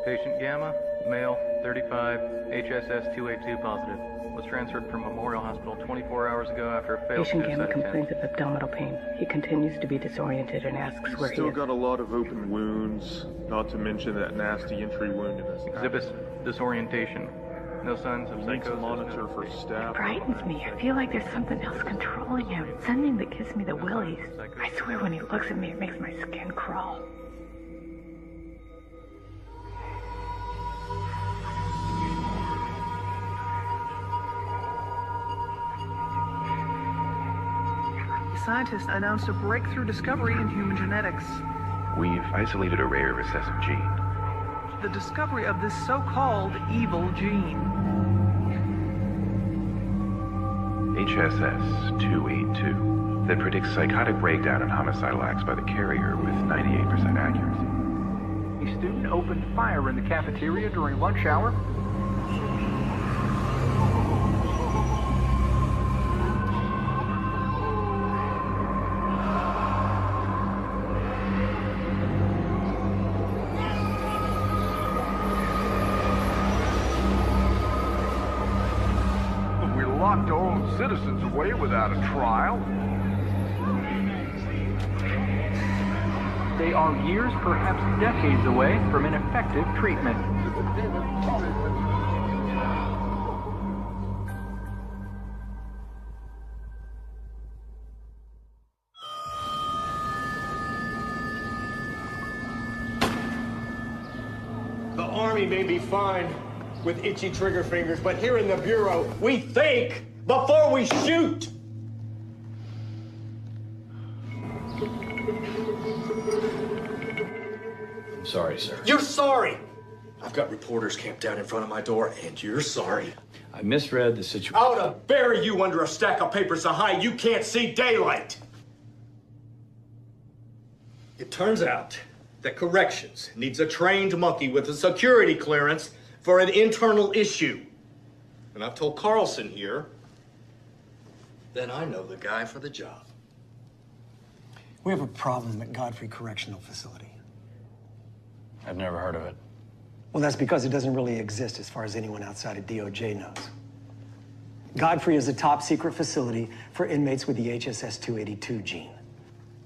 Patient Gamma, male, 35, HSS-282 positive. Was transferred from Memorial Hospital 24 hours ago after a failed Patient Gamma suicide complains attempt. of abdominal pain. He continues to be disoriented and asks where he Still is. got a lot of open wounds, not to mention that nasty entry wound in his Exhibits disorientation. No signs of Need to psychosis. monitor for It staph. frightens me. I feel like there's something else controlling him. Something that gives me the willies. I swear when he looks at me, it makes my skin crawl. Scientists announced a breakthrough discovery in human genetics. We've isolated a rare recessive gene. The discovery of this so-called evil gene. HSS-282 that predicts psychotic breakdown and homicidal acts by the carrier with 98% accuracy. A student opened fire in the cafeteria during lunch hour. We locked our own citizens away without a trial. They are years, perhaps decades away from an effective treatment. The Army may be fine with itchy trigger fingers, but here in the Bureau, we think before we shoot! I'm sorry, sir. You're sorry! I've got reporters camped down in front of my door, and you're sorry. I misread the situation. I ought to bury you under a stack of papers so high you can't see daylight! It turns out that corrections needs a trained monkey with a security clearance for an internal issue. And I've told Carlson here that I know the guy for the job. We have a problem at Godfrey Correctional Facility. I've never heard of it. Well, that's because it doesn't really exist as far as anyone outside of DOJ knows. Godfrey is a top secret facility for inmates with the HSS-282 gene.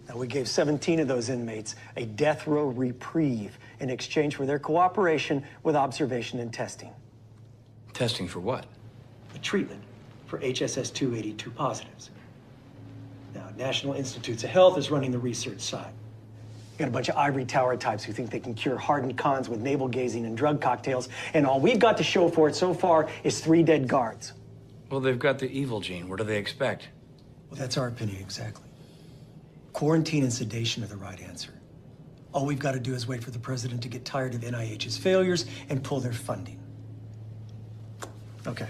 Now, we gave 17 of those inmates a death row reprieve in exchange for their cooperation with observation and testing. Testing for what? A treatment for HSS-282 positives. Now, National Institutes of Health is running the research side. You got a bunch of ivory tower types who think they can cure hardened cons with navel gazing and drug cocktails, and all we've got to show for it so far is 3 dead guards. Well, they've got the evil gene. What do they expect? Well, that's our opinion exactly. Quarantine and sedation are the right answer. All we've got to do is wait for the president to get tired of NIH's failures and pull their funding. Okay.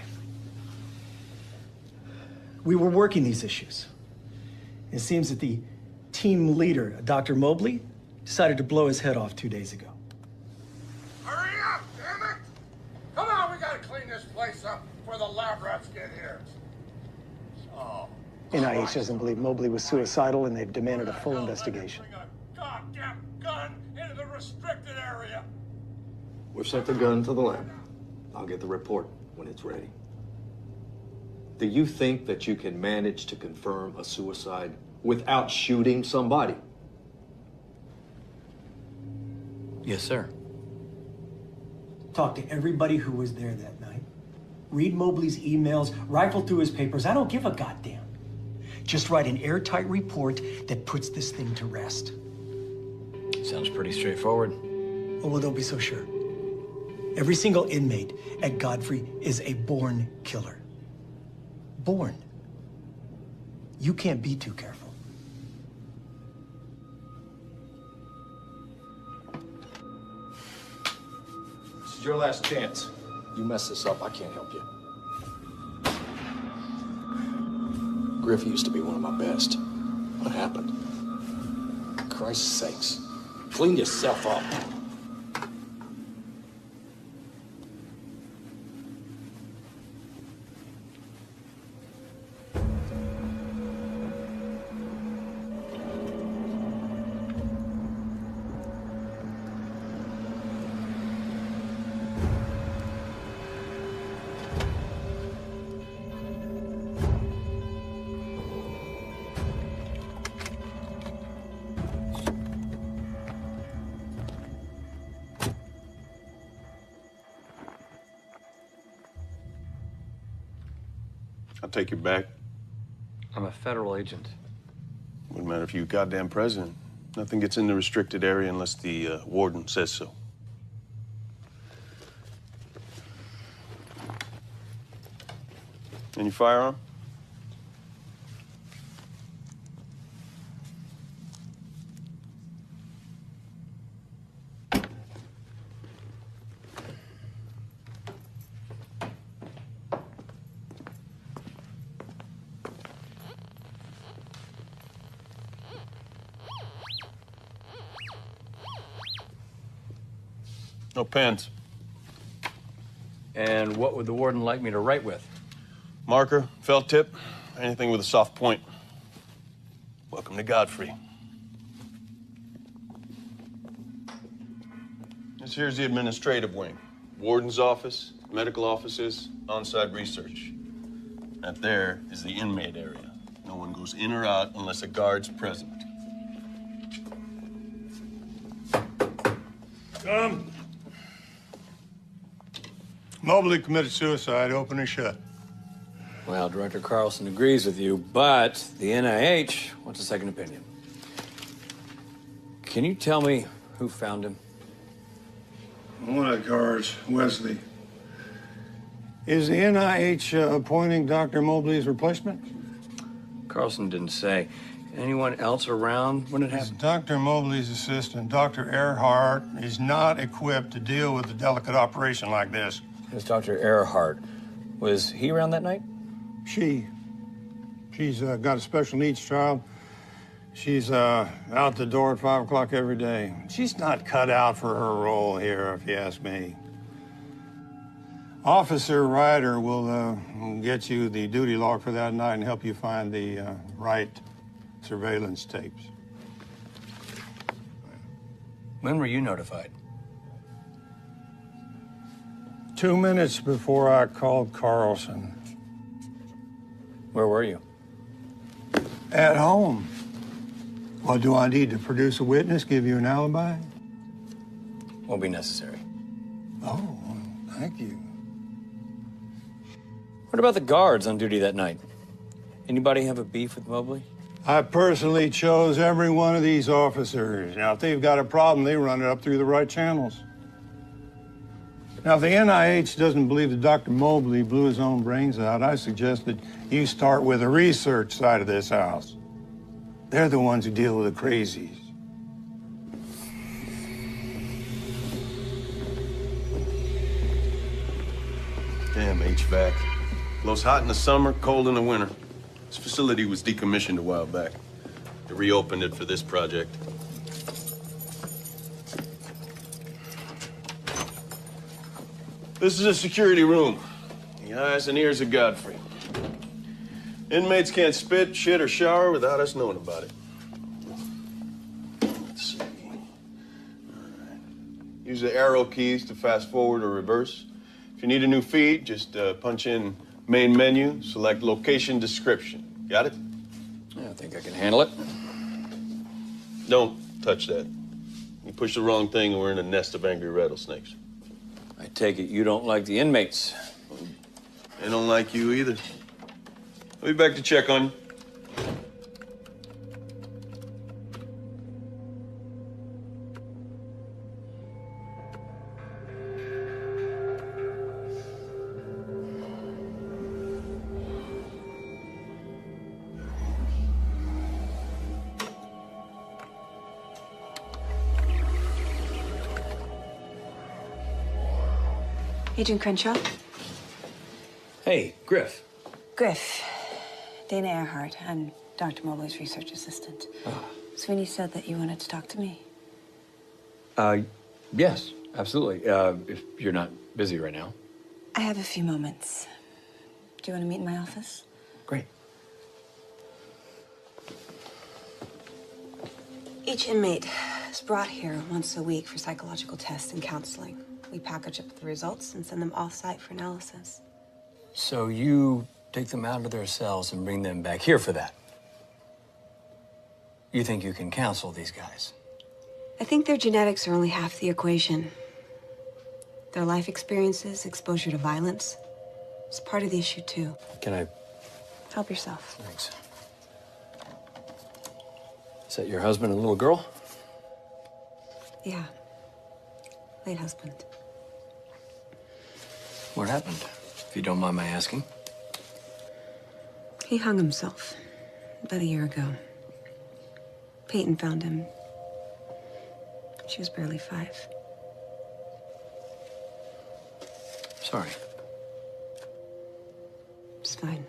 We were working these issues. It seems that the team leader, Dr. Mobley, decided to blow his head off 2 days ago. Hurry up, damn it! Come on, we gotta clean this place up before the lab rats get here. Oh. NIH doesn't believe Mobley was suicidal, and they've demanded a full investigation. Bring a goddamn gun into the restricted area. We've sent the gun to the lab. I'll get the report when it's ready. Do you think that you can manage to confirm a suicide without shooting somebody? Yes, sir. Talk to everybody who was there that night. Read Mobley's emails, rifle through his papers. I don't give a goddamn. Just write an airtight report that puts this thing to rest. Sounds pretty straightforward. Oh, well, don't be so sure. Every single inmate at Godfrey is a born killer. Born. You can't be too careful. This is your last chance. You mess this up, I can't help you. Griff used to be one of my best. What happened? Christ's sakes. Clean yourself up. I'll take your back. I'm a federal agent. Wouldn't matter if you were goddamn president. Nothing gets in the restricted area unless the warden says so. And your firearm? No pens. And what would the warden like me to write with? Marker, felt tip, anything with a soft point. Welcome to Godfrey. This here's the administrative wing. Warden's office, medical offices, on-site research. That there is the inmate area. No one goes in or out unless a guard's present. Come. Mobley committed suicide, open and shut. Well, Director Carlson agrees with you, but the NIH wants a second opinion. Can you tell me who found him? One of the guards, Wesley. Is the NIH appointing Dr. Mobley's replacement? Carlson didn't say. Anyone else around when it happened? Dr. Mobley's assistant, Dr. Earhart, is not equipped to deal with a delicate operation like this. It was Dr. Earhart. Was he around that night? She's got a special needs child. She's out the door at 5 o'clock every day. She's not cut out for her role here, if you ask me. Officer Ryder will get you the duty log for that night and help you find the right surveillance tapes. When were you notified? 2 minutes before I called Carlson. Where were you? At home. Well, do I need to produce a witness, give you an alibi? Won't be necessary. Oh, thank you. What about the guards on duty that night? Anybody have a beef with Mobley? I personally chose every one of these officers. Now, if they've got a problem, they run it up through the right channels. Now, if the NIH doesn't believe that Dr. Mobley blew his own brains out, I suggest that you start with the research side of this house. They're the ones who deal with the crazies. Damn HVAC. Blows hot in the summer, cold in the winter. This facility was decommissioned a while back. They reopened it for this project. This is a security room. The eyes and ears of Godfrey. Inmates can't spit, shit, or shower without us knowing about it. Let's see. All right. Use the arrow keys to fast forward or reverse. If you need a new feed, just punch in main menu, select location description. Got it? Yeah, I think I can handle it. Don't touch that. You push the wrong thing and we're in a nest of angry rattlesnakes. I take it you don't like the inmates. They don't like you either. I'll be back to check on you. Agent Crenshaw? Hey, Griff. Griff. Dana Earhart. I'm Dr. Mobley's research assistant. Sweeney said that you wanted to talk to me. Yes, absolutely. If you're not busy right now. I have a few moments. Do you want to meet in my office? Great. Each inmate is brought here once a week for psychological tests and counseling. We package up the results and send them off-site for analysis. So you take them out of their cells and bring them back here for that? You think you can counsel these guys? I think their genetics are only half the equation. Their life experiences, exposure to violence, is part of the issue, too. Can I Help yourself. Thanks. Is that your husband and little girl? Yeah. Late husband. What happened, if you don't mind my asking? He hung himself about a year ago. Peyton found him. She was barely 5. Sorry. It's fine.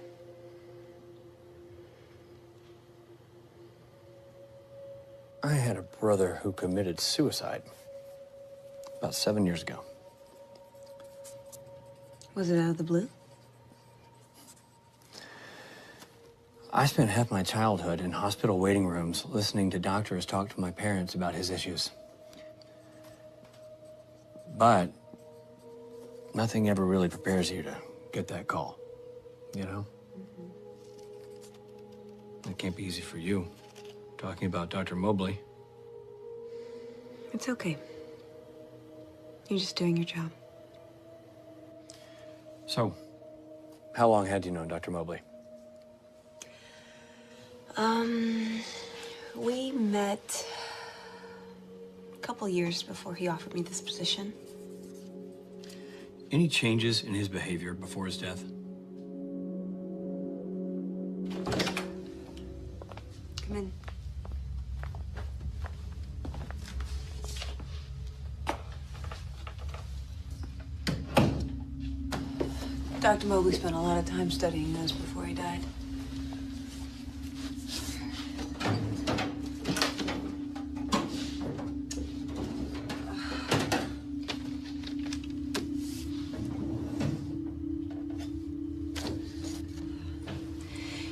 I had a brother who committed suicide about 7 years ago. Was it out of the blue? I spent half my childhood in hospital waiting rooms listening to doctors talk to my parents about his issues. But nothing ever really prepares you to get that call, you know? It can't be easy for you, talking about Dr. Mobley. It's okay. You're just doing your job. So, how long had you known Dr. Mobley? We met a couple years before he offered me this position. Any changes in his behavior before his death? Come in. Dr. Mobley spent a lot of time studying those before he died.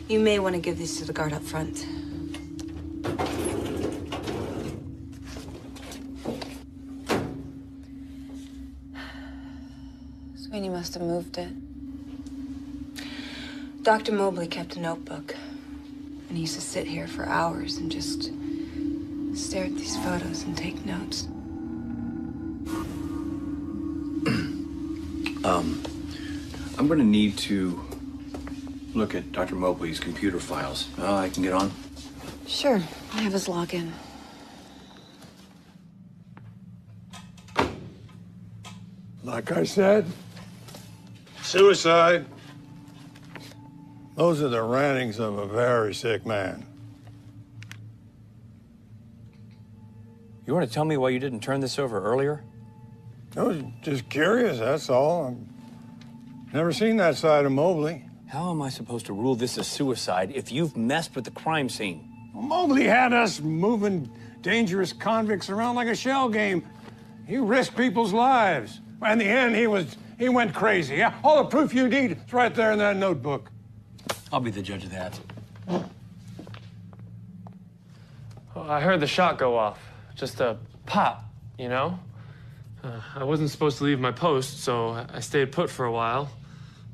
You may want to give these to the guard up front. Sweeney must have moved it. Dr. Mobley kept a notebook, and he used to sit here for hours and just stare at these photos and take notes. I'm gonna need to look at Dr. Mobley's computer files. I can get on? Sure, I have his login. Like I said, suicide. Those are the rantings of a very sick man. You want to tell me why you didn't turn this over earlier? I was just curious, that's all. I've never seen that side of Mobley. How am I supposed to rule this a suicide if you've messed with the crime scene? Well, Mobley had us moving dangerous convicts around like a shell game. He risked people's lives. In the end, he went crazy. Yeah, all the proof you need is right there in that notebook. I'll be the judge of that. Well, I heard the shot go off. Just a pop, you know? I wasn't supposed to leave my post, so I stayed put for a while.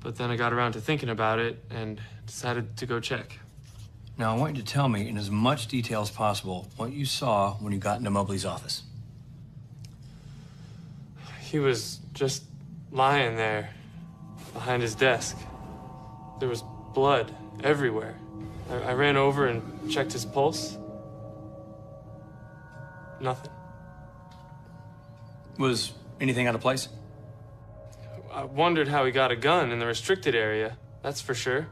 But then I got around to thinking about it and decided to go check. Now, I want you to tell me in as much detail as possible what you saw when you got into Mobley's office. He was just lying there behind his desk. There was blood everywhere. I ran over and checked his pulse. Nothing. Was anything out of place? I wondered how he got a gun in the restricted area, that's for sure.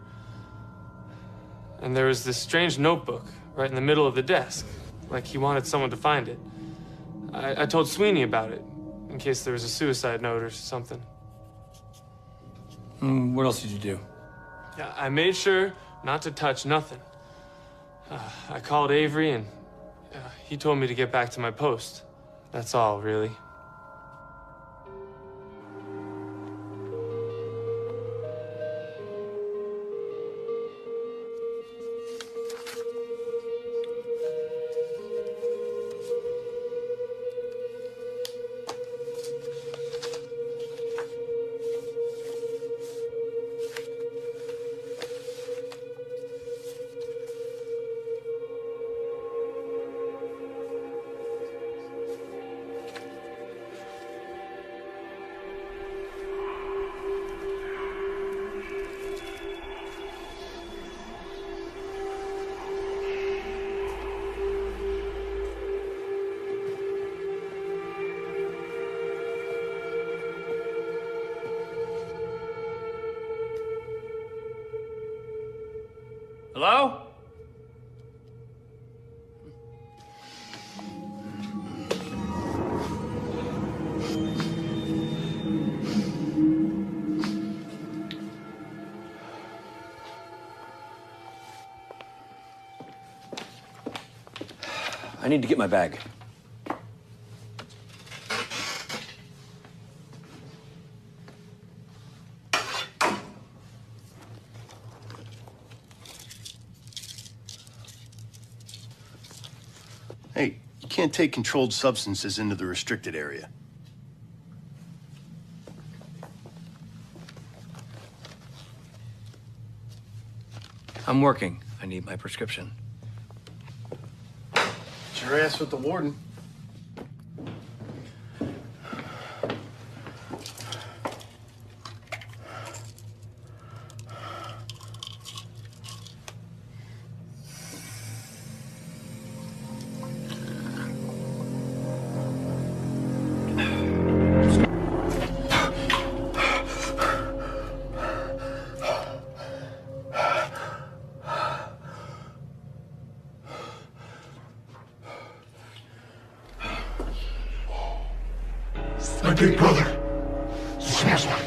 And there was this strange notebook right in the middle of the desk, like he wanted someone to find it. I told Sweeney about it, in case there was a suicide note or something. What else did you do? Yeah, I made sure not to touch nothing. I called Avery, and he told me to get back to my post. That's all, really. Hello? I need to get my bag. Hey, you can't take controlled substances into the restricted area. I'm working. I need my prescription. Sure ass with the warden. My big brother. Smells one.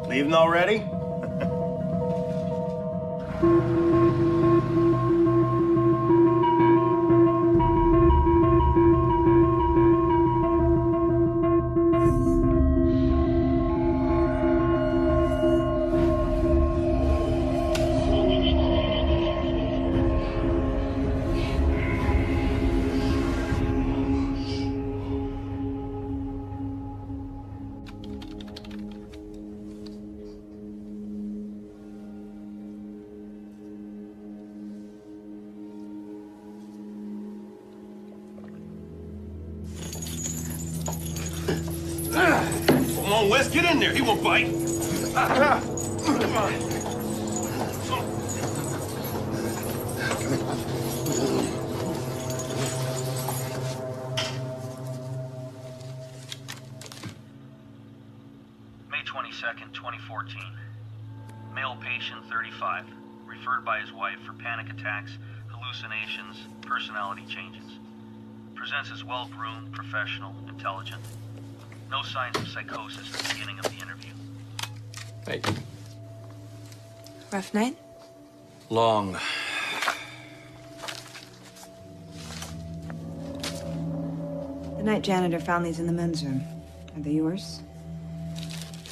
Leaving already? Come on, Wes, get in there. He won't bite. May 22nd, 2014. Male patient, 35. Referred by his wife for panic attacks, hallucinations, personality changes. Presents as well-groomed, professional, intelligent. No signs of psychosis at the beginning of the interview. Hey. Rough night? Long. The night janitor found these in the men's room. Are they yours?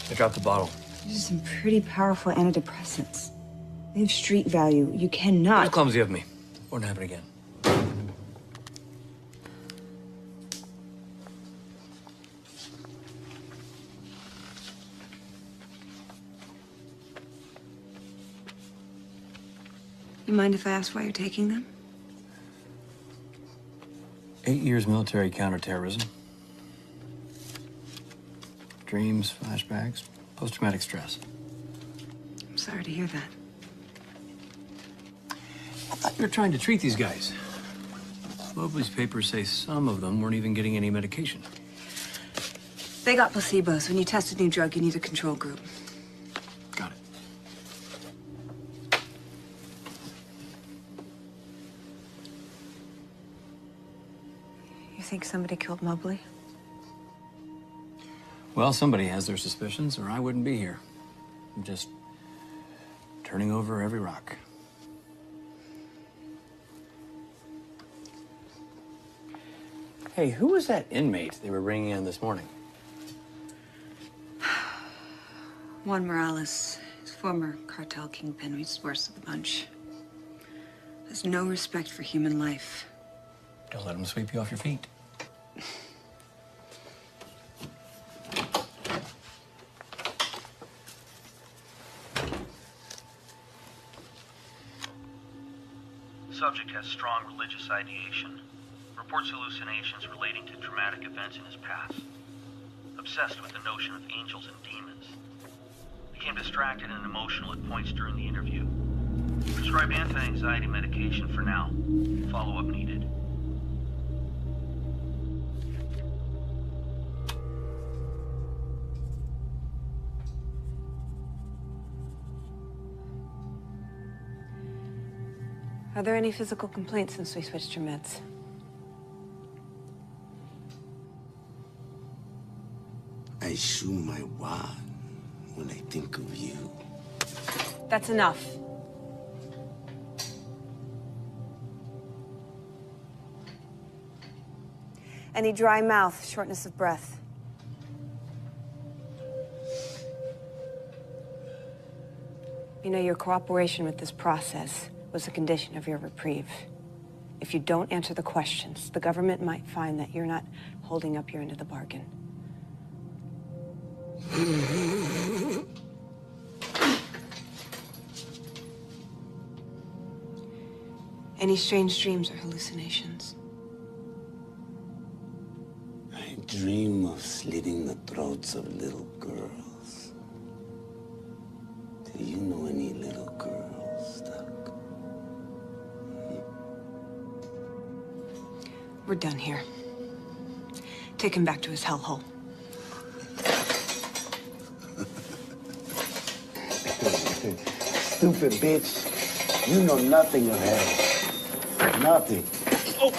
I dropped the bottle. These are some pretty powerful antidepressants. They have street value. You cannot... It was clumsy of me. Won't happen again. You mind if I ask why you're taking them? 8 years military counterterrorism. Dreams, flashbacks, post-traumatic stress. I'm sorry to hear that. I thought you were trying to treat these guys. Mobley's papers say some of them weren't even getting any medication. They got placebos. When you test a new drug, you need a control group. Got it. You think somebody killed Mobley? Well, somebody has their suspicions, or I wouldn't be here. I'm just turning over every rock. Hey, who was that inmate they were bringing in this morning? Juan Morales, his former cartel kingpin. He's the worst of the bunch. Has no respect for human life. Don't let him sweep you off your feet. Subject has strong religious ideation. Reports hallucinations relating to traumatic events in his past. Obsessed with the notion of angels and demons. Became distracted and emotional at points during the interview. Prescribed anti-anxiety medication for now. Follow-up needed. Are there any physical complaints since we switched your meds? I shoot my wad when I think of you. That's enough. Any dry mouth, shortness of breath? You know, your cooperation with this process was a condition of your reprieve. If you don't answer the questions, the government might find that you're not holding up your end of the bargain. Any strange dreams or hallucinations? I dream of slitting the throats of little girls. Do you know any little girls, Doc? We're done here. Take him back to his hellhole. Stupid bitch. You know nothing of hell. Nothing. Oh.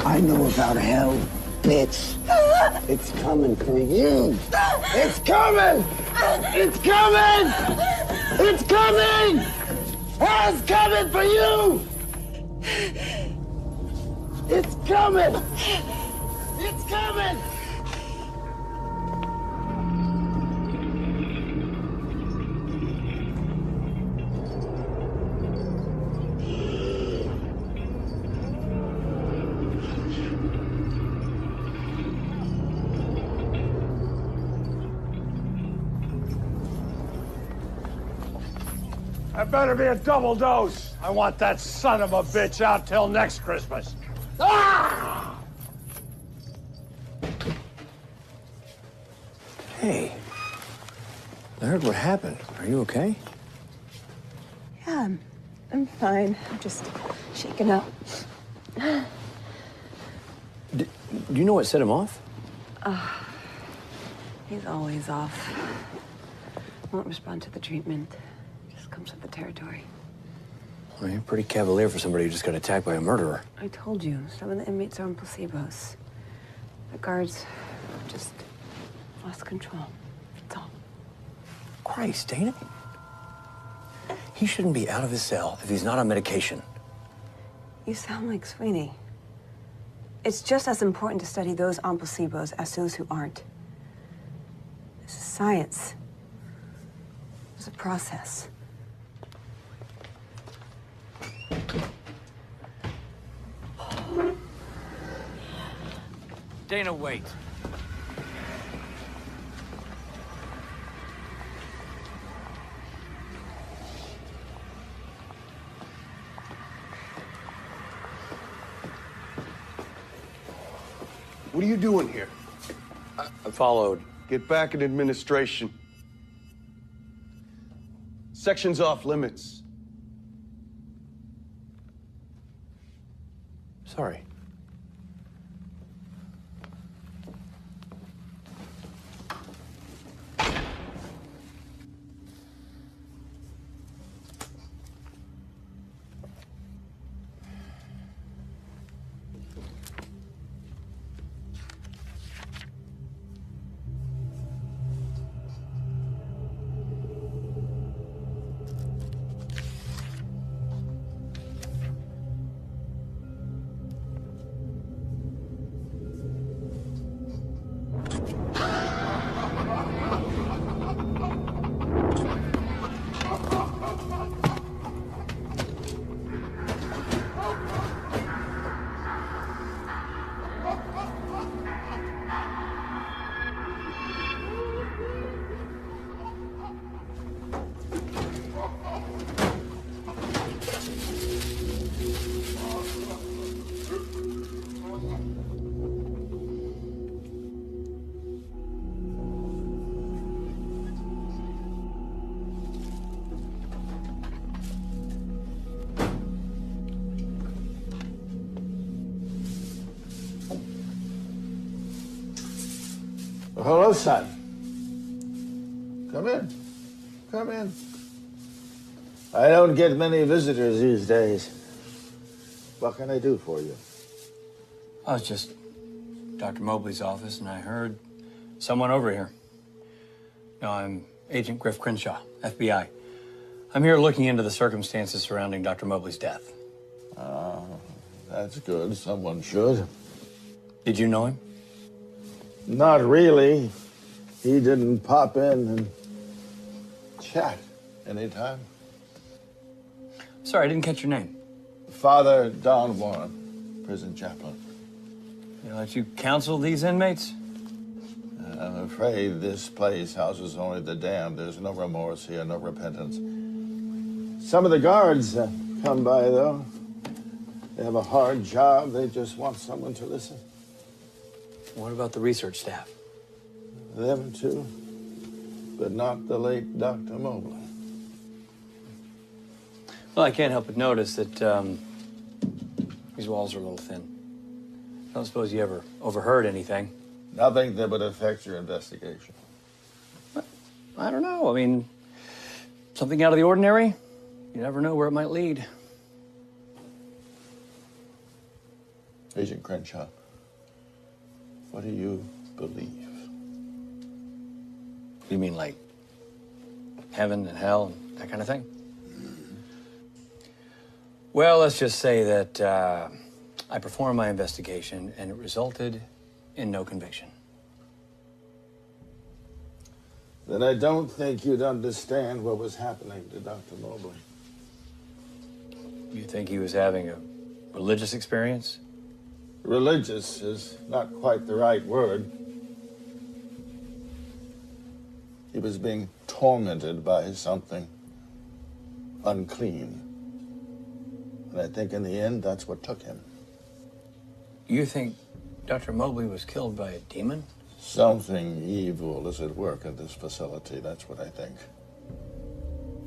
I know about hell, bitch. It's coming for you. It's coming! It's coming! It's coming! Hell's coming for you! It's coming! It's coming! That better be a double dose. I want that son of a bitch out till next Christmas. Ah! Hey, I heard what happened. Are you okay? Yeah, I'm fine. I'm just shaken up. Do you know what set him off? He's always off. Won't respond to the treatment. Just comes with the territory. Well, you're pretty cavalier for somebody who just got attacked by a murderer. I told you, some of the inmates are on placebos. The guards just lost control. That's all. Christ, Dana. He shouldn't be out of his cell if he's not on medication. You sound like Sweeney. It's just as important to study those on placebos as those who aren't. This is science. It's a process. Dana, wait. What are you doing here? I followed. Get back in administration. Section's off limits. Sorry. Hello, son. Come in. Come in. I don't get many visitors these days. What can I do for you? I was just Dr. Mobley's office, and I heard someone over here. No, I'm Agent Griff Crenshaw, FBI. I'm here looking into the circumstances surrounding Dr. Mobley's death. That's good. Someone should. Did you know him? Not really. He didn't pop in and chat anytime. Sorry, I didn't catch your name. Father Don Warren, prison chaplain. They let you counsel these inmates? I'm afraid this place houses only the damned. There's no remorse here, no repentance. Some of the guards come by, though. They have a hard job. They just want someone to listen. What about the research staff? Them too, but not the late Dr. Mobley. Well, I can't help but notice that these walls are a little thin. I don't suppose you ever overheard anything? Nothing that would affect your investigation. I don't know. I mean, something out of the ordinary? You never know where it might lead. Agent Crenshaw, what do you believe? You mean like heaven and hell and that kind of thing? Well, let's just say that I performed my investigation and it resulted in no conviction. Then I don't think you'd understand what was happening to Dr. Mobley. You think he was having a religious experience? Religious is not quite the right word. He was being tormented by something unclean. And I think in the end, that's what took him. You think Dr. Mobley was killed by a demon? Something evil is at work at this facility, that's what I think.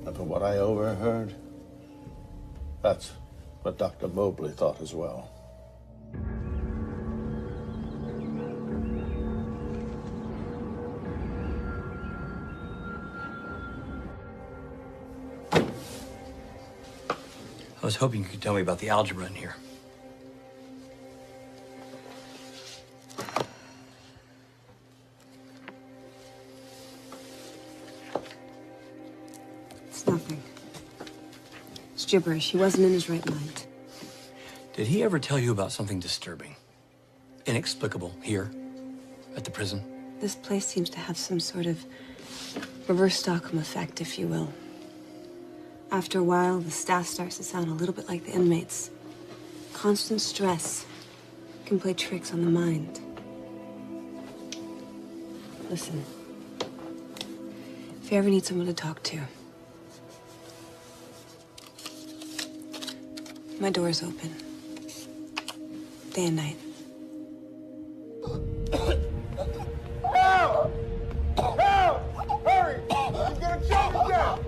And from what I overheard, that's what Dr. Mobley thought as well. I was hoping you could tell me about the algebra in here. It's nothing. It's gibberish. He wasn't in his right mind. Did he ever tell you about something disturbing, inexplicable here at the prison? This place seems to have some sort of reverse Stockholm effect, if you will. After a while, the staff starts to sound a little bit like the inmates. Constant stress can play tricks on the mind. Listen, if you ever need someone to talk to, my door's open. Day and night. Help! Help! Hurry! He's gonna choke me down!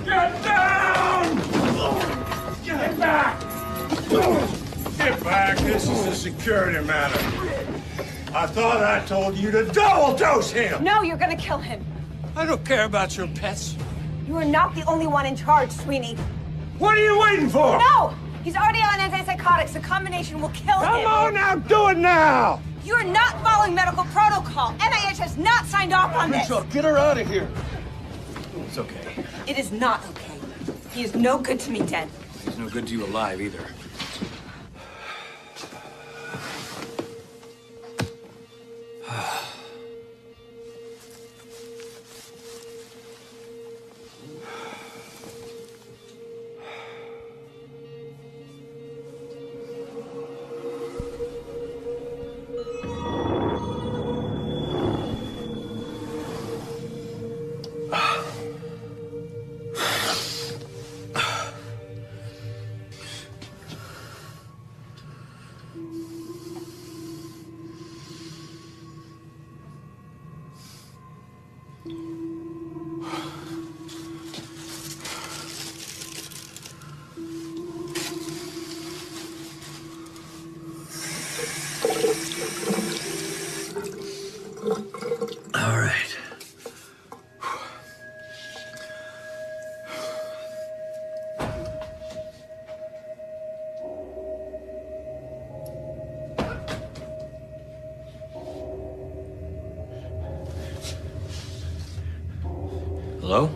Get down! Get back! Get back. This is a security matter. I thought I told you to double dose him. No, you're gonna kill him. I don't care about your pets. You are not the only one in charge, Sweeney. What are you waiting for? No! He's already on antipsychotics. The combination will kill him. Come on now, do it now! You are not following medical protocol. NIH has not signed off on this. Get her out of here. It's okay. It is not okay. He is no good to me dead. He's no good to you alive either. All right. Hello?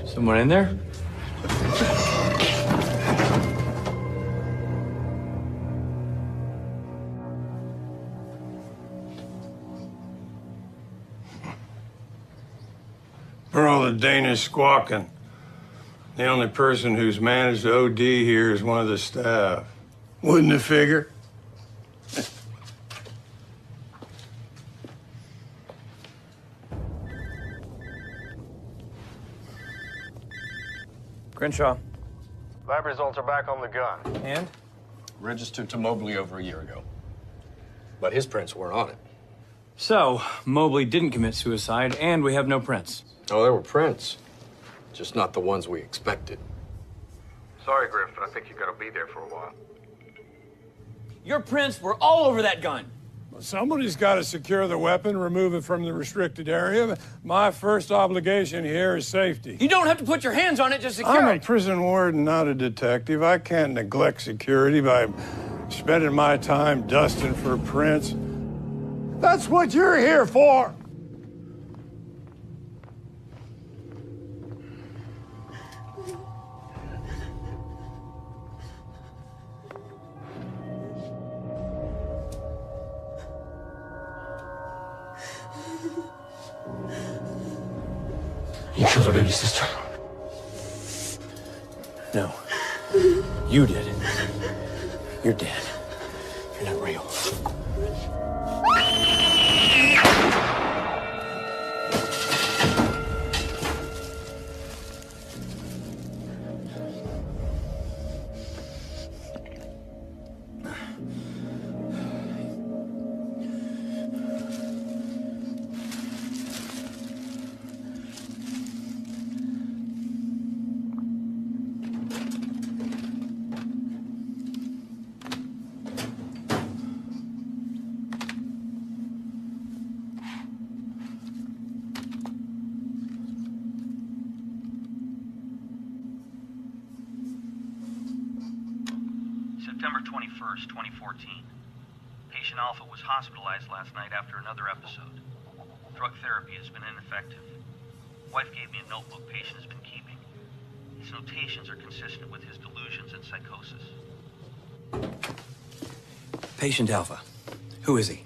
Someone in there? For all the Danish squawking, the only person who's managed to OD here is one of the staff. Wouldn't it figure? Crenshaw. Lab results are back on the gun. And? Registered to Mobley over a year ago. But his prints weren't on it. So, Mobley didn't commit suicide, and we have no prints. Oh, there were prints. Just not the ones we expected. Sorry, Griff, but I think you gotta be there for a while. Your prints were all over that gun. Well, somebody's got to secure the weapon, remove it from the restricted area. My first obligation here is safety. You don't have to put your hands on it to secure I'm a it. prison warden, not a detective. I can't neglect security by spending my time dusting for prints. That's what you're here for. You killed her baby sister. No. You did. You're dead. You're not real. September 21st, 2014. Patient Alpha was hospitalized last night after another episode. Drug therapy has been ineffective. Wife gave me a notebook patient has been keeping. His notations are consistent with his delusions and psychosis. Patient Alpha. Who is he?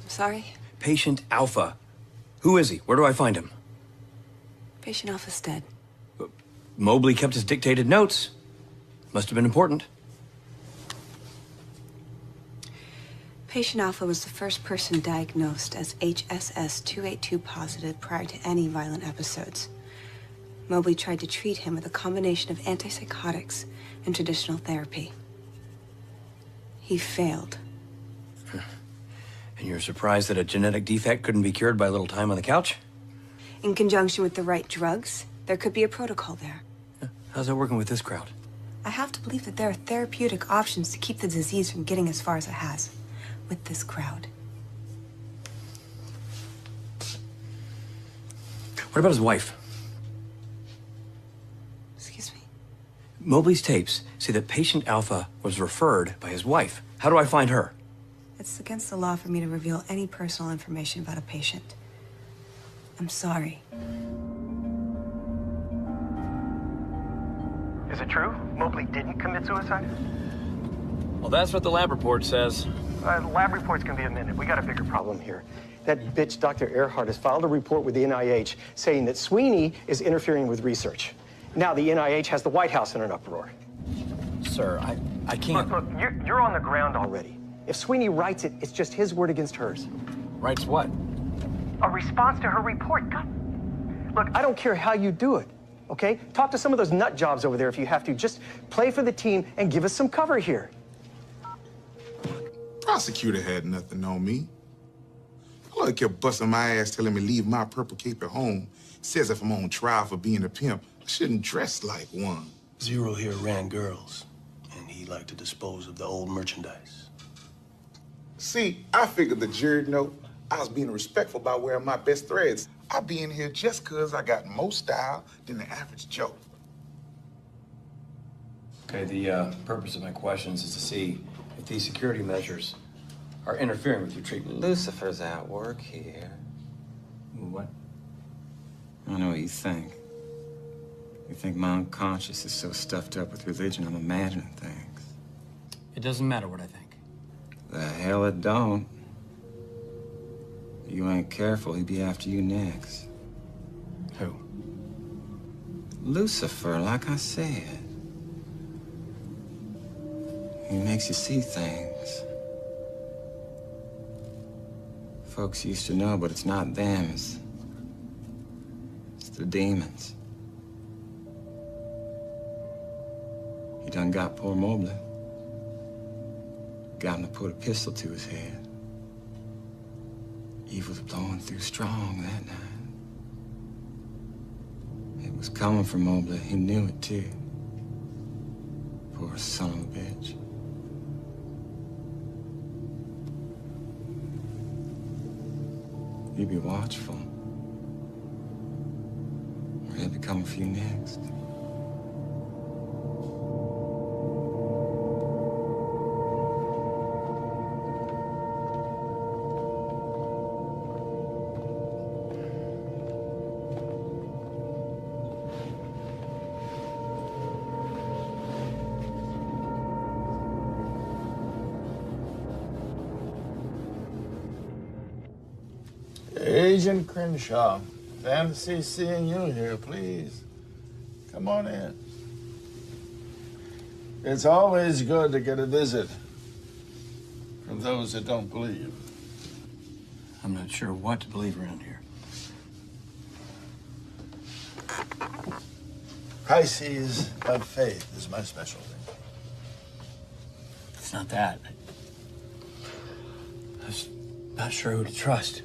I'm sorry? Patient Alpha. Who is he? Where do I find him? Patient Alpha's dead. Mobley kept his dictated notes. Must have been important. Patient Alpha was the first person diagnosed as HSS 282 positive prior to any violent episodes. Mobley tried to treat him with a combination of antipsychotics and traditional therapy. He failed. And you're surprised that a genetic defect couldn't be cured by a little time on the couch? In conjunction with the right drugs, there could be a protocol there. How's that working with this crowd? I have to believe that there are therapeutic options to keep the disease from getting as far as it has with this crowd. What about his wife? Excuse me? Mobley's tapes say that Patient Alpha was referred by his wife. How do I find her? It's against the law for me to reveal any personal information about a patient. I'm sorry. Is it true? Mobley didn't commit suicide? Well, that's what the lab report says. Lab reports can be amended. We got a bigger problem here. That bitch, Dr. Earhart, has filed a report with the NIH saying that Sweeney is interfering with research. Now the NIH has the White House in an uproar. Sir, I can't... Look, you're on the ground already. If Sweeney writes it, it's just his word against hers. Writes what? A response to her report. God. Look, I don't care how you do it, okay? Talk to some of those nut jobs over there if you have to. Just play for the team and give us some cover here. Prosecutor had nothing on me. Lawyer kept busting my ass, telling me to leave my purple cape at home. Says if I'm on trial for being a pimp, I shouldn't dress like one. Zero here ran girls, and he he'd like to dispose of the old merchandise. See, I figured the jury know I was being respectful by wearing my best threads. I be in here just 'cause I got more style than the average Joe. Okay, the purpose of my questions is to see if these security measures are interfering with your treatment. Lucifer's at work here. What? I know what you think. You think my unconscious is so stuffed up with religion I'm imagining things. It doesn't matter what I think. The hell it don't. If you ain't careful, he'd be after you next. Who? Lucifer, like I said. He makes you see things. Folks used to know, but it's not them, it's the demons. He done got poor Mobley. Got him to put a pistol to his head. Evil's blowing through strong that night. It was coming for Mobley. He knew it, too. Poor son of a bitch. You be watchful. Or he'll be coming for you next. Agent Crenshaw, fancy seeing you here, please. Come on in. It's always good to get a visit from those that don't believe. I'm not sure what to believe around here. Crises of faith is my specialty. It's not that. I'm just not sure who to trust.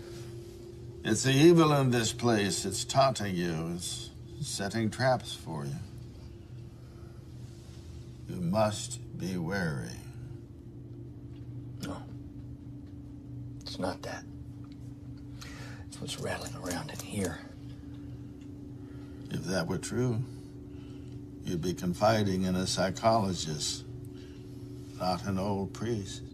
It's the evil in this place. It's taunting you. It's setting traps for you. You must be wary. No. It's not that. It's what's rattling around in here. If that were true, you'd be confiding in a psychologist, not an old priest.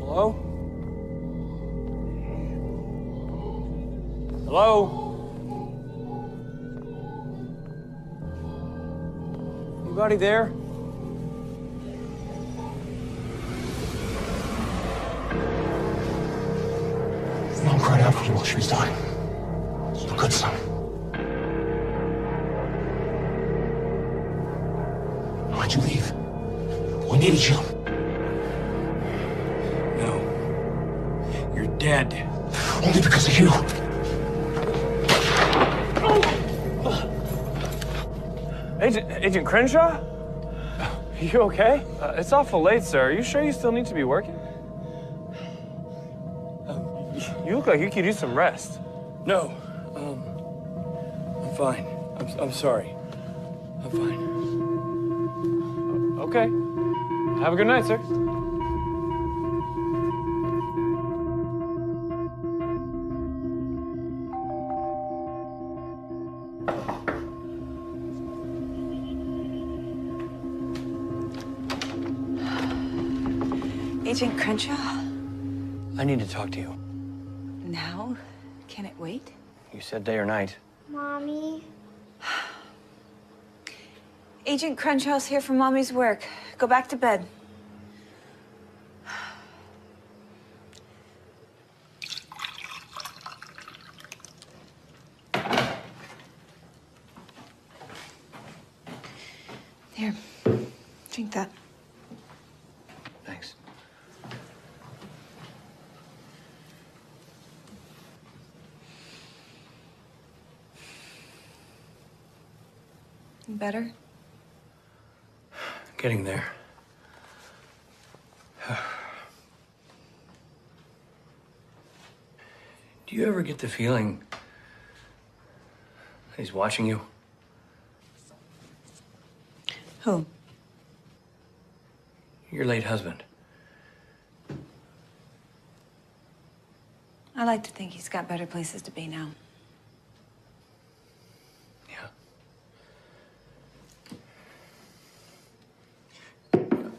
Hello? Hello? Anybody there? Mom cried out for you while she was dying. You're good, son. Why'd you leave? We needed you. You're dead. Only because of you. Agent Crenshaw? You okay? It's awful late, sir. Are you sure you still need to be working? You look like you could use some rest. No. I'm fine. I'm sorry. I'm fine. Okay. Have a good night, sir. Agent Crenshaw? I need to talk to you. Now? Can it wait? You said day or night. Mommy? Agent Crenshaw's here for Mommy's work. Go back to bed. Here, drink that. Thanks. Better? Getting there. Do you ever get the feeling that he's watching you? Who? Your late husband. I like to think he's got better places to be now.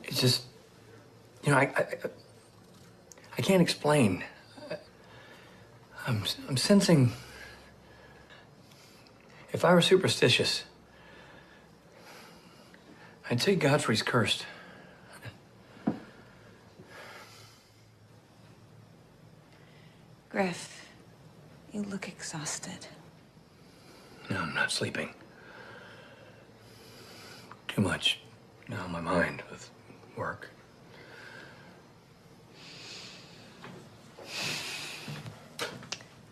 It's just, you know, I can't explain. I'm sensing, if I were superstitious, I'd say Godfrey's cursed. Griff, you look exhausted. No, I'm not sleeping. Too much now on my mind with work.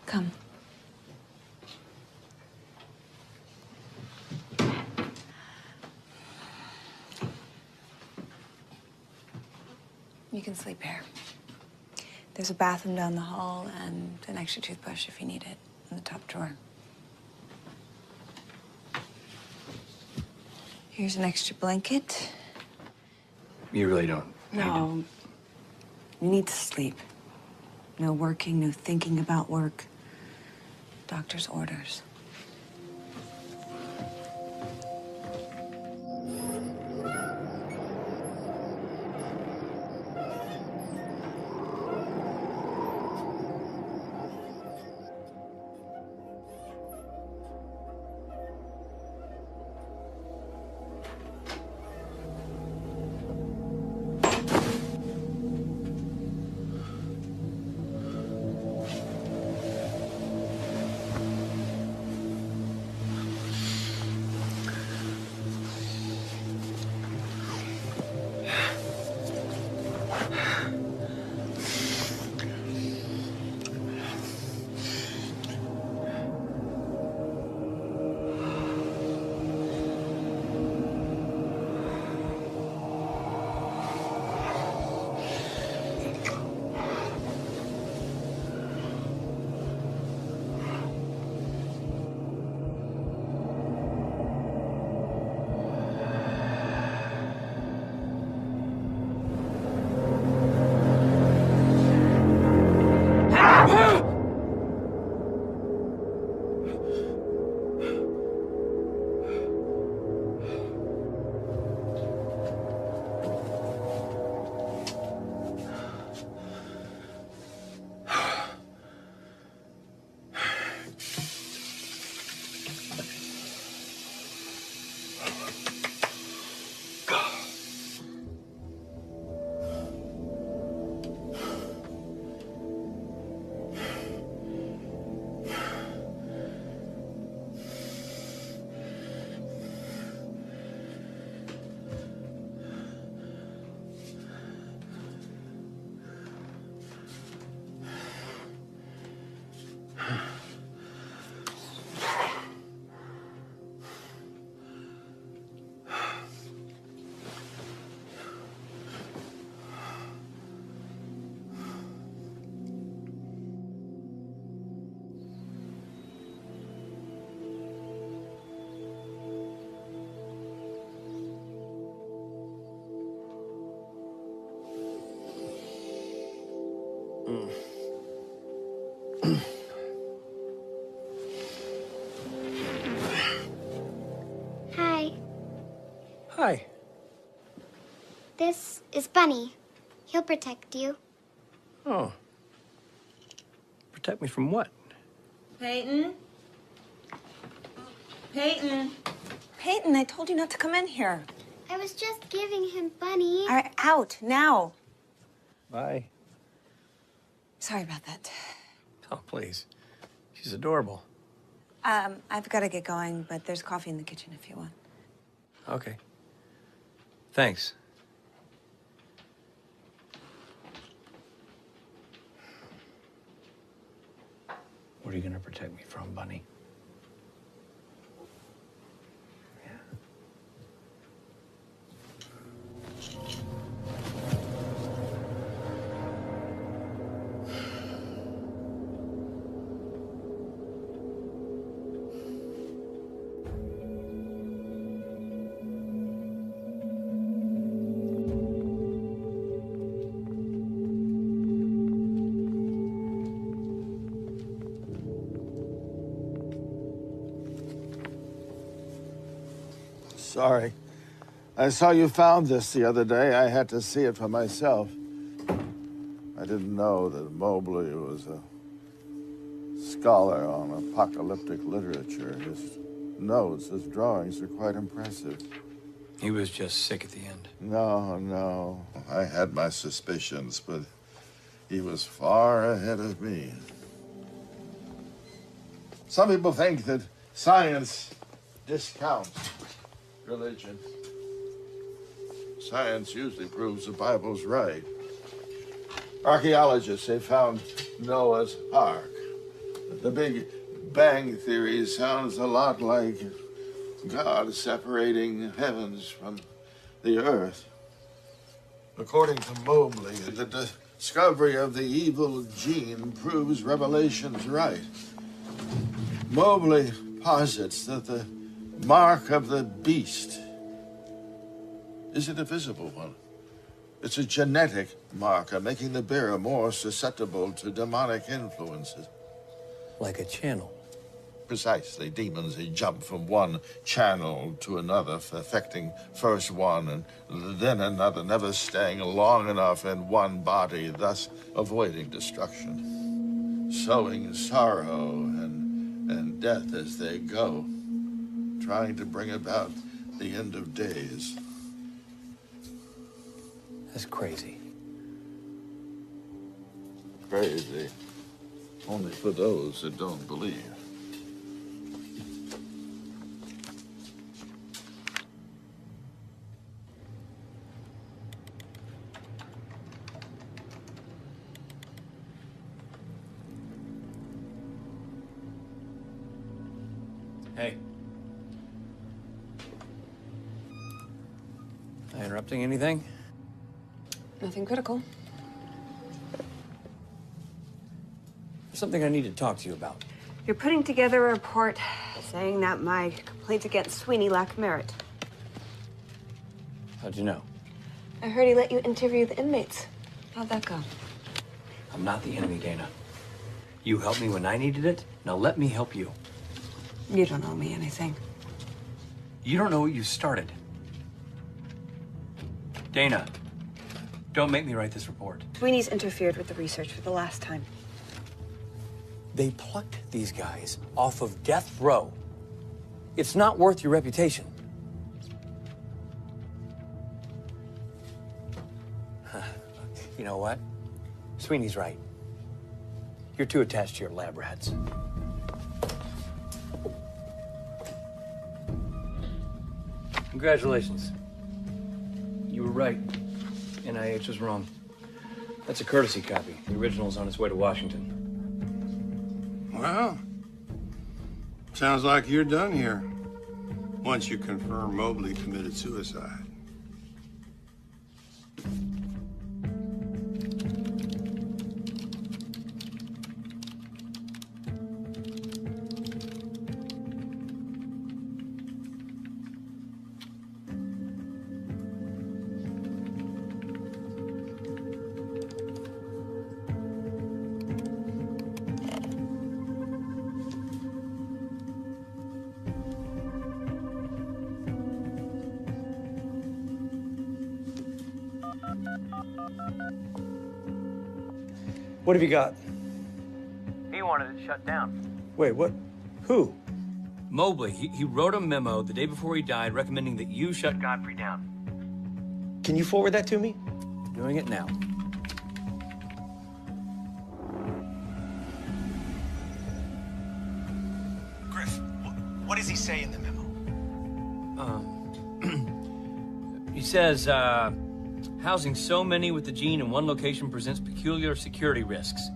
Come. You can sleep here. There's a bathroom down the hall and an extra toothbrush if you need it in the top drawer. Here's an extra blanket. You really don't. No. You need to sleep. No working, no thinking about work. Doctor's orders. Hi, Hi. this is Bunny. He'll protect you. Oh. Protect me from what? Peyton? Peyton? Peyton, I told you not to come in here. I was just giving him Bunny. All right, out, now. Bye. Sorry about that. Oh, please. She's adorable. I've got to get going, but there's coffee in the kitchen if you want. Okay. Thanks. What are you gonna protect me from, Bunny? Sorry. I saw you found this the other day. I had to see it for myself. I didn't know that Mobley was a scholar on apocalyptic literature. His notes, his drawings are quite impressive. He was just sick at the end. No. I had my suspicions, but he was far ahead of me. Some people think that science discounts religion. Science usually proves the Bible's right. Archaeologists, they found Noah's Ark. The Big Bang Theory sounds a lot like God separating heavens from the earth. According to Mobley, the discovery of the evil gene proves Revelation's right. Mobley posits that the mark of the beast isn't a visible one. It's a genetic marker, making the bearer more susceptible to demonic influences. Like a channel. Precisely. Demons, they jump from one channel to another, affecting first one and then another, never staying long enough in one body, thus avoiding destruction. Sowing sorrow and death as they go, trying to bring about the end of days. That's crazy. Crazy. Only for those that don't believe. Hey. Am I interrupting anything? Nothing critical. There's something I need to talk to you about. You're putting together a report saying that my complaints against Sweeney lack merit. How'd you know? I heard he let you interview the inmates. How'd that go? I'm not the enemy, Dana. You helped me when I needed it. Now let me help you. You don't owe me anything. You don't know what you started. Dana, don't make me write this report. Sweeney's interfered with the research for the last time. They plucked these guys off of death row. It's not worth your reputation. You know what? Sweeney's right. You're too attached to your lab rats. Congratulations. You were right. NIH was wrong. That's a courtesy copy. The original's on its way to Washington. Well, sounds like you're done here. Once you confirm Mobley committed suicide. What have you got? He wanted it shut down. Wait, what? Who? Mobley. He wrote a memo the day before he died recommending that you shut Godfrey down. Can you forward that to me? Doing it now. Griff, what does he say in the memo? He says, housing so many with the gene in one location presents peculiar security risks.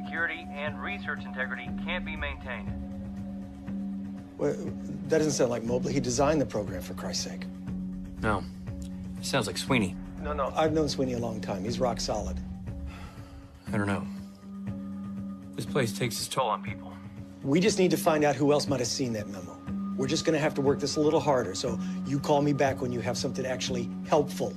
Security and research integrity can't be maintained. Well, that doesn't sound like Mobley. He designed the program, for Christ's sake. No. It sounds like Sweeney. No, I've known Sweeney a long time. He's rock solid. I don't know. This place takes its toll on people. We just need to find out who else might have seen that memo. We're just gonna have to work this a little harder, so you call me back when you have something actually helpful.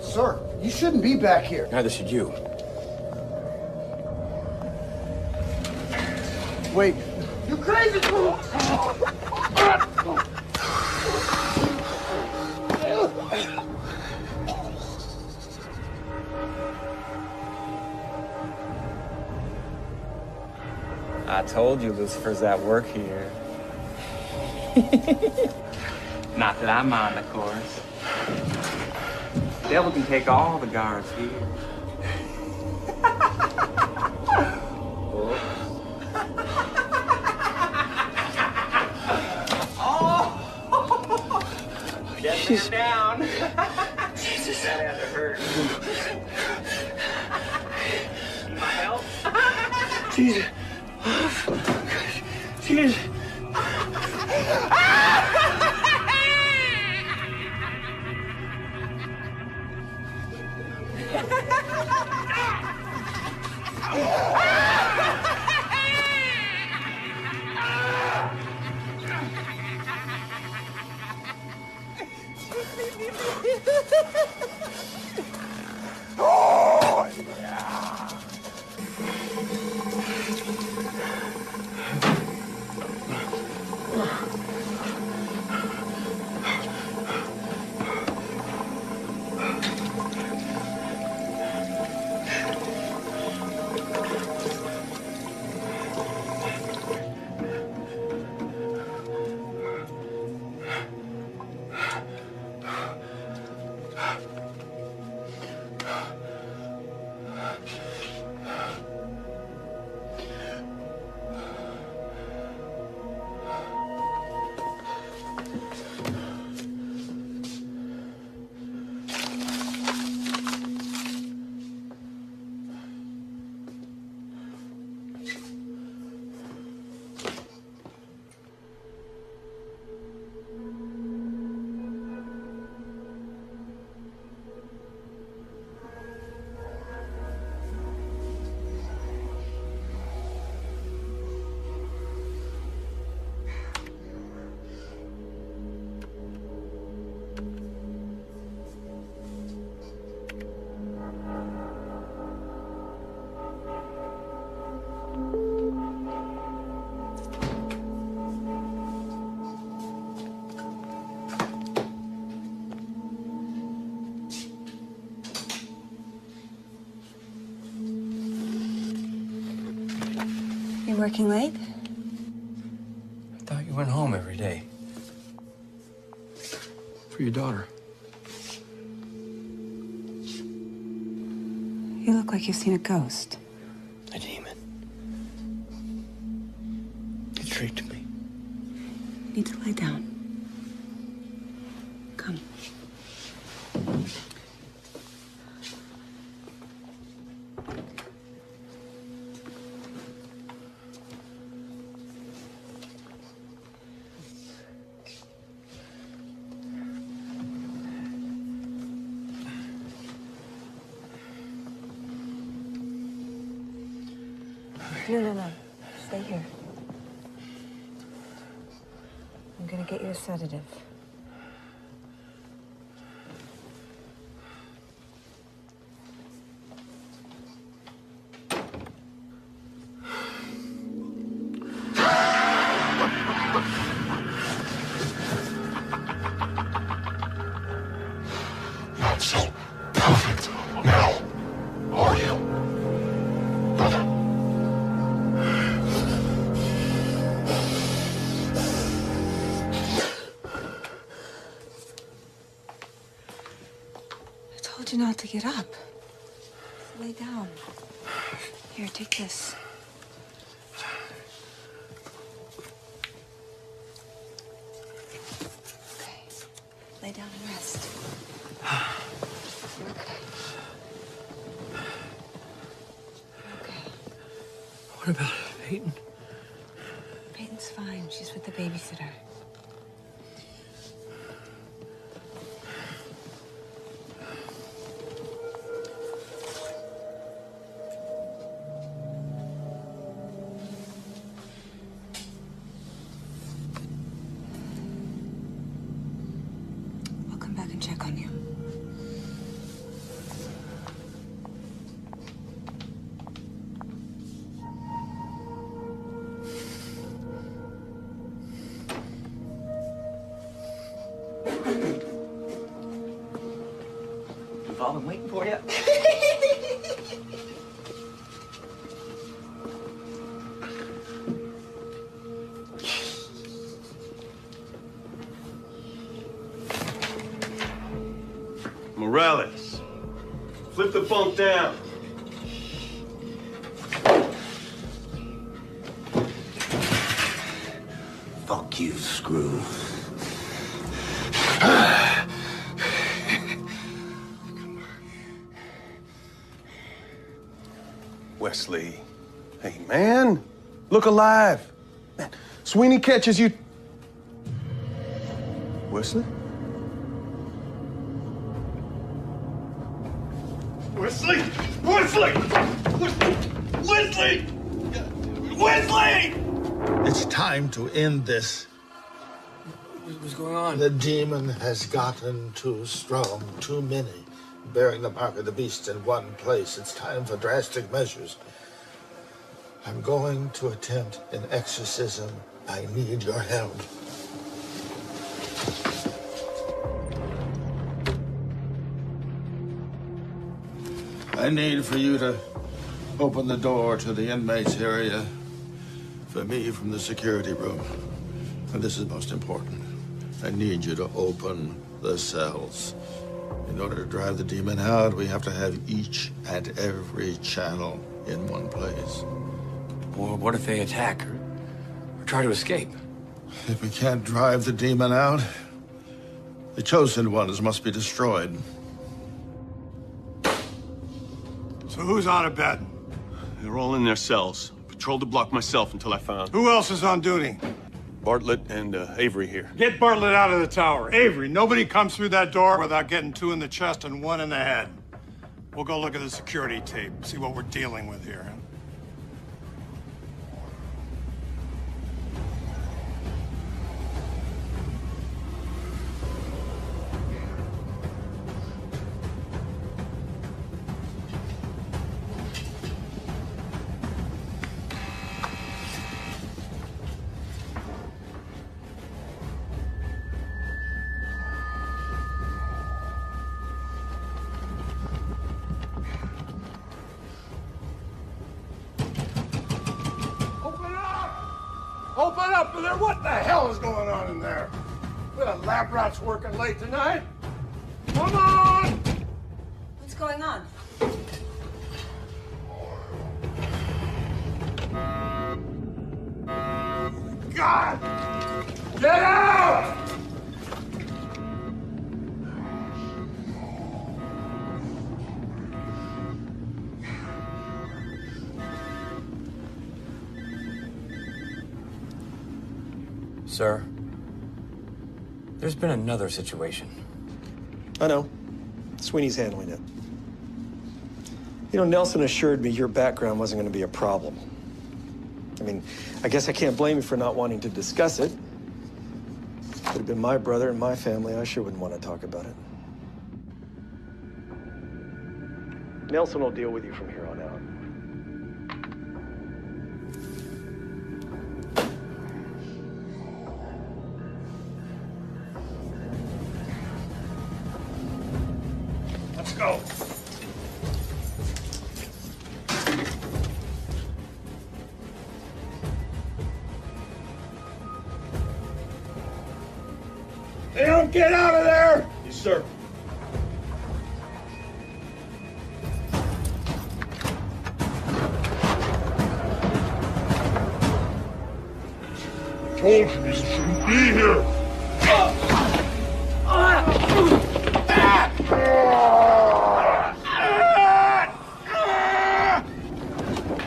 Sir, you shouldn't be back here. Neither should you. Wait. You crazy fool! I told you Lucifer's at work here. Not that I mind, of course. The devil can take all the guards here. Get man down. Jesus. That had to hurt. Need my help? Jesus. Jesus. Oh, yeah. You working late? I thought you went home every day. For your daughter. You look like you've seen a ghost. A demon. It tricked me. You need to lie down. Come. No. Stay here. I'm gonna get you a sedative. Not so perfect now, are you, brother? I told you not to get up. Lay down. Here, take this. Okay. Lay down and rest. You're okay. You're okay. What about Peyton? Peyton's fine. She's with the babysitter. I'll come back and check on you. We've all been waiting for you. Morales, flip the bunk down. Fuck you, Screw. Wesley, hey man, look alive. Man, Sweeney catches you. Wesley? Wesley! Wesley! Wesley! Wesley! It's time to end this. What's going on? The demon has gotten too strong, too many, bearing the mark of the beast in one place. It's time for drastic measures. I'm going to attempt an exorcism. I need your help. I need for you to open the door to the inmates area for me from the security room. And this is most important. I need you to open the cells. In order to drive the demon out, we have to have each and every channel in one place. Well, what if they attack or try to escape? If we can't drive the demon out, the chosen ones must be destroyed. So who's on a bed? They're all in their cells. Patrolled the block myself until I found Who else is on duty? Bartlett and Avery here. Get Bartlett out of the tower. Avery, nobody comes through that door without getting 2 in the chest and 1 in the head. We'll go look at the security tape, see what we're dealing with here. Open up in there! What the hell is going on in there? We got lab rats working late tonight. Come on! What's going on? God! Get out! Sir, there's been another situation. I know. Sweeney's handling it. You know, Nelson assured me your background wasn't going to be a problem. I mean, I guess I can't blame you for not wanting to discuss it. Could have been my brother and my family. I sure wouldn't want to talk about it. Nelson will deal with you from here on out. Let's go. They don't get out of there! Yes, sir. I told you this shouldn't be here.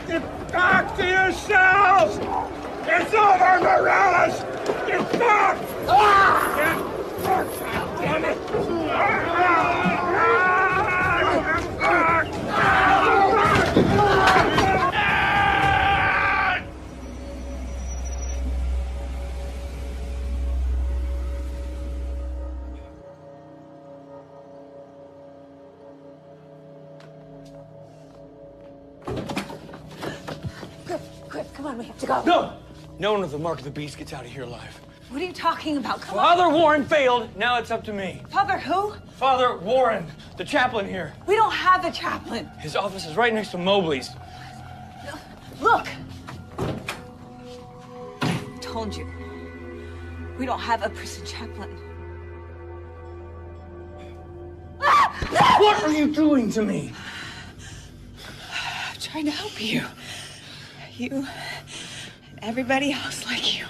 Get back to yourselves! It's over, Morales! Get back! Get back! Damn it! Quick, come on, we have to go. No! No one with the mark of the beast gets out of here alive. What are you talking about? Come on. Father Warren failed. Now it's up to me. Father who? Father Warren, the chaplain here. We don't have a chaplain. His office is right next to Mobley's. Look. I told you. We don't have a prison chaplain. What are you doing to me? I'm trying to help you. You and everybody else like you.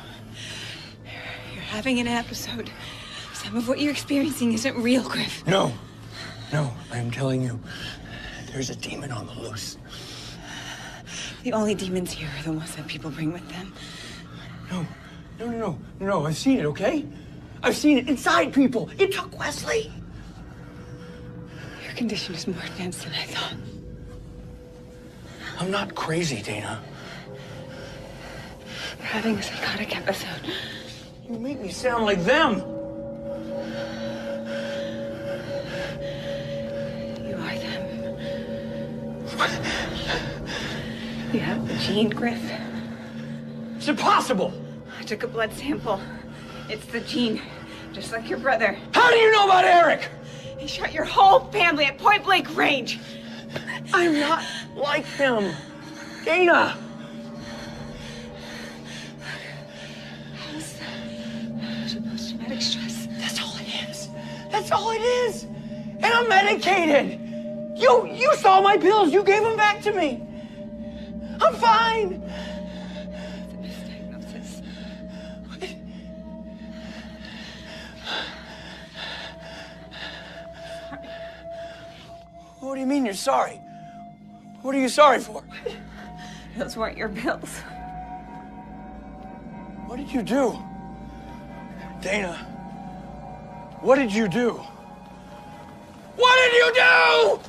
You're having an episode. Some of what you're experiencing isn't real, Griff. No. No, I am telling you, there's a demon on the loose. The only demons here are the ones that people bring with them. No, I've seen it, okay? I've seen it inside people. It took Wesley. Your condition is more advanced than I thought. I'm not crazy, Dana. You're having a psychotic episode. You make me sound like them. You are them. You have the gene, Griff. It's impossible. I took a blood sample. It's the gene, just like your brother. How do you know about Eric? He shot your whole family at point-blank range. I'm not like him. Dana! How's post-traumatic stress? That's all it is. That's all it is. And I'm medicated. You saw my pills. You gave them back to me. I'm fine. It's a misdiagnosis. What do you mean you're sorry? What are you sorry for? Those weren't your pills. What did you do? Dana, what did you do? What did you do?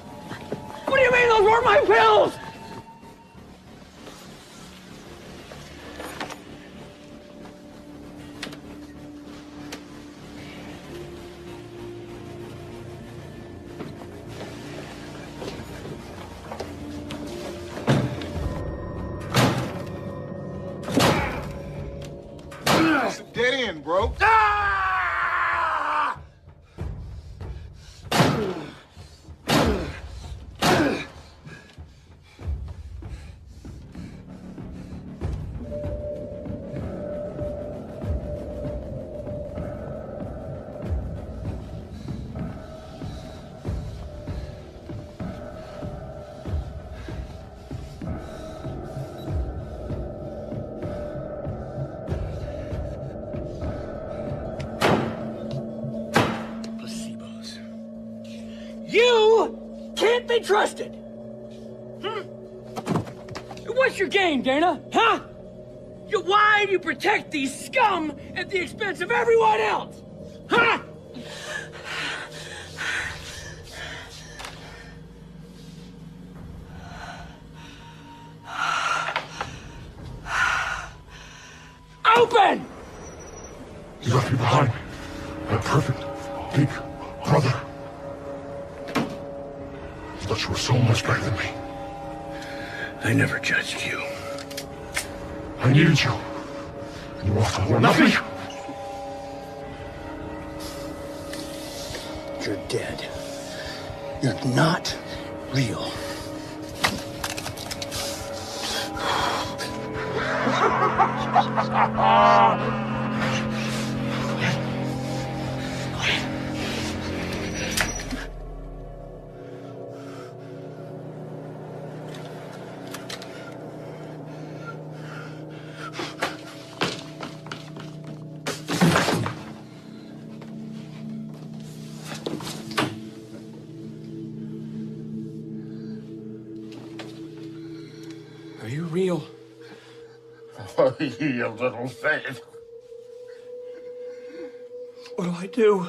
What do you mean those weren't my pills? It's a dead end, bro. You can't be trusted. What's your game, Dana? Huh? Why do you protect these scum at the expense of everyone else? Huh? My perfect big brother. But you were so much better than me. I never judged you. I needed you. And you offered more nothing. You're dead. You're not real. Are you real? Oh, you little thing. What do I do?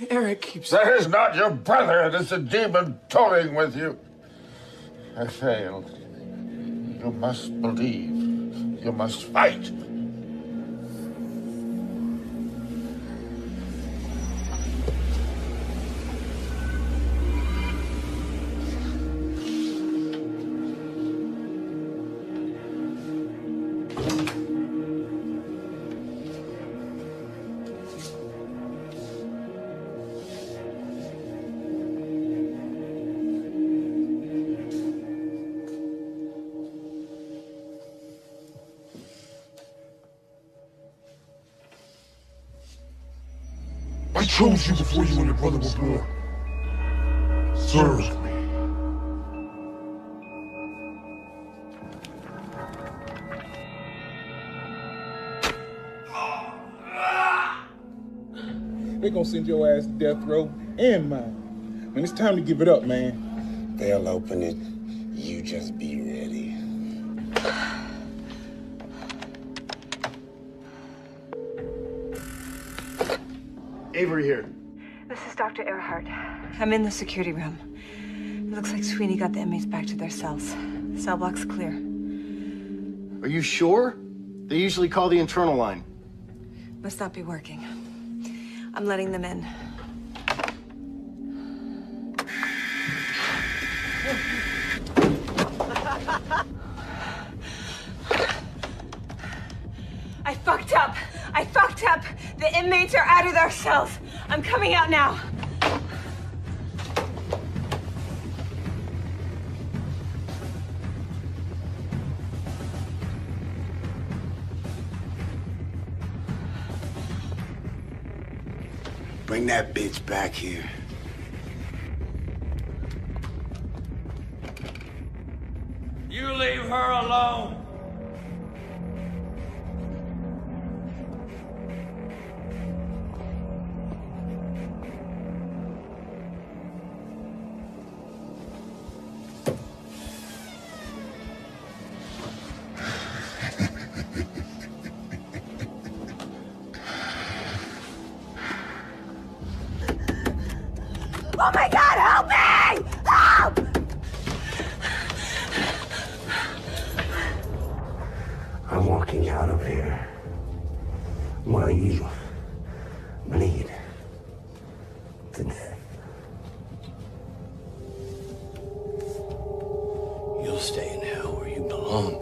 Eric keeps... That is not your brother. It is a demon toying with you. I failed. You must believe. You must fight. I chose you before you and your brother were born. Serve me. They're gonna send your ass to death row and mine. Man, it's time to give it up, man. They'll open it. You just be ready. Avery here. This is Dr. Earhart. I'm in the security room. It looks like Sweeney got the inmates back to their cells. Cell block's clear. Are you sure? They usually call the internal line. Must not be working. I'm letting them in. I fucked up. I fucked up. The inmates are out of their cells. I'm coming out now. Bring that bitch back here. You leave her alone. Oh my God, help me! Help! I'm walking out of here while you bleed to death. You'll stay in hell where you belong.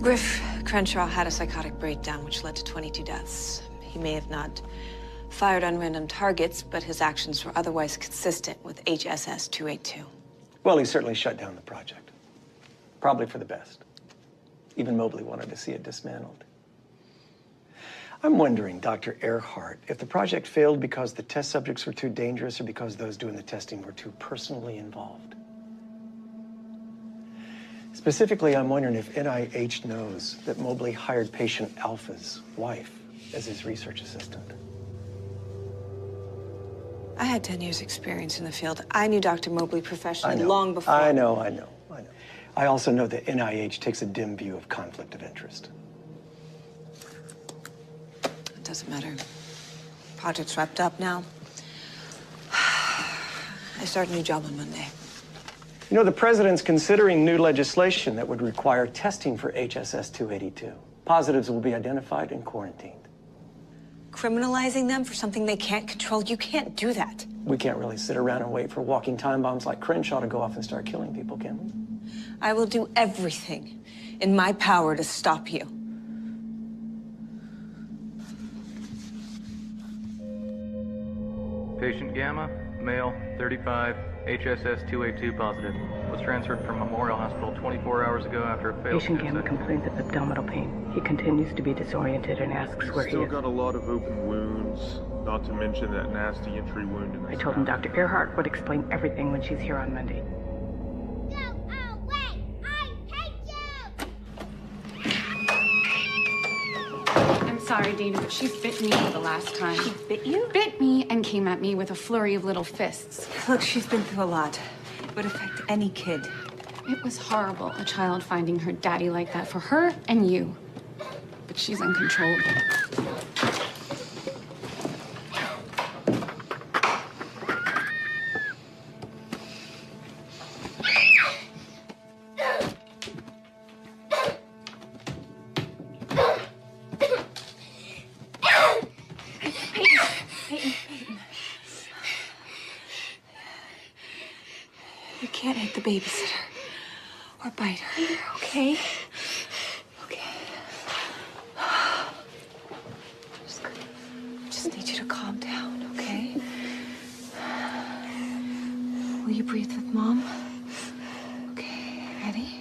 Griff Crenshaw had a psychotic breakdown, which led to 22 deaths. He may have not fired on random targets, but his actions were otherwise consistent with HSS 282. Well, he certainly shut down the project. Probably for the best. Even Mobley wanted to see it dismantled. I'm wondering, Dr. Earhart, if the project failed because the test subjects were too dangerous or because those doing the testing were too personally involved. Specifically, I'm wondering if NIH knows that Mobley hired patient Alpha's wife as his research assistant. I had 10 years' experience in the field. I knew Dr. Mobley professionally long before. I know. I also know that NIH takes a dim view of conflict of interest. It doesn't matter. Project's wrapped up now. I start a new job on Monday. You know, the president's considering new legislation that would require testing for HSS 282. Positives will be identified and quarantined. Criminalizing them for something they can't control, you can't do that. We can't really sit around and wait for walking time bombs like Crenshaw to go off and start killing people, can we? I will do everything in my power to stop you. Patient Gamma, male, 35, HSS 282 positive. Was transferred from Memorial Hospital 24 hours ago after a failed Patient Gamma complains of abdominal pain. He continues to be disoriented and asks where he Still is. got a lot of open wounds, not to mention that nasty entry wound in I his told him back. Dr. Earhart would explain everything when she's here on Monday. I'm sorry, Dana, but she bit me the last time. She bit you? Bit me and came at me with a flurry of little fists. Look, she's been through a lot. It would affect any kid. It was horrible, a child finding her daddy like that for her and you. But she's uncontrollable. You can't hit the babysitter or bite her, okay? Okay. Just need you to calm down, okay? Will you breathe with Mom? Okay, ready?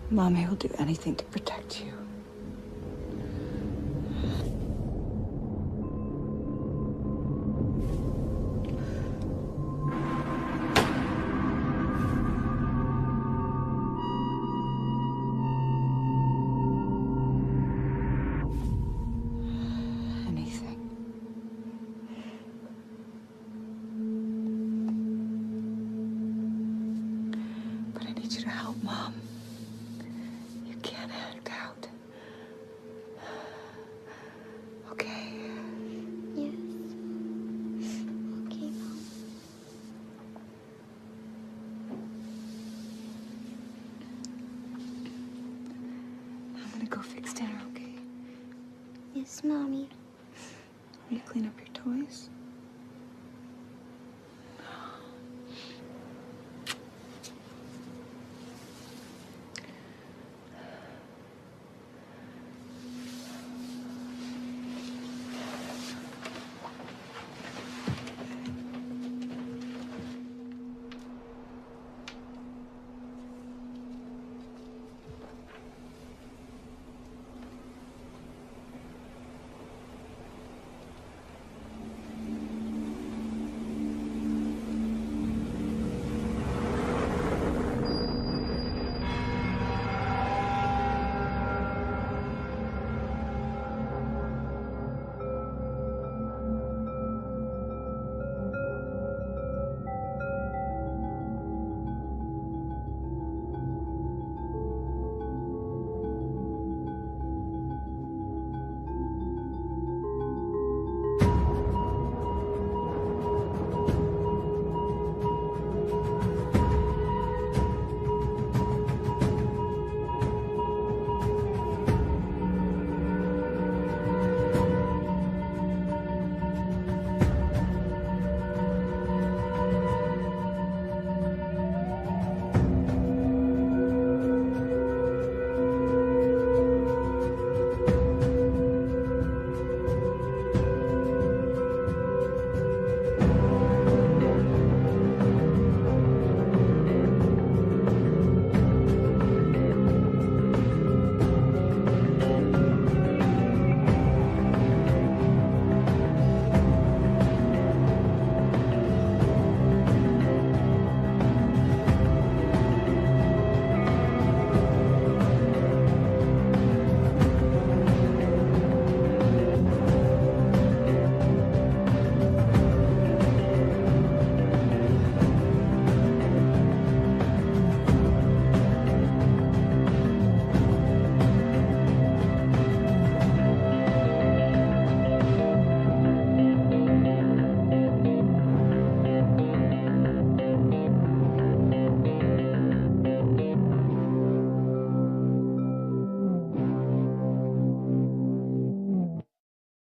Mommy will do anything to protect you. Anything. But I need you to help Mom. You can't act out. Okay? Yes. Okay, Mom. I'm gonna go fix dinner, okay? Yes, Mommy. Will you clean up your toys?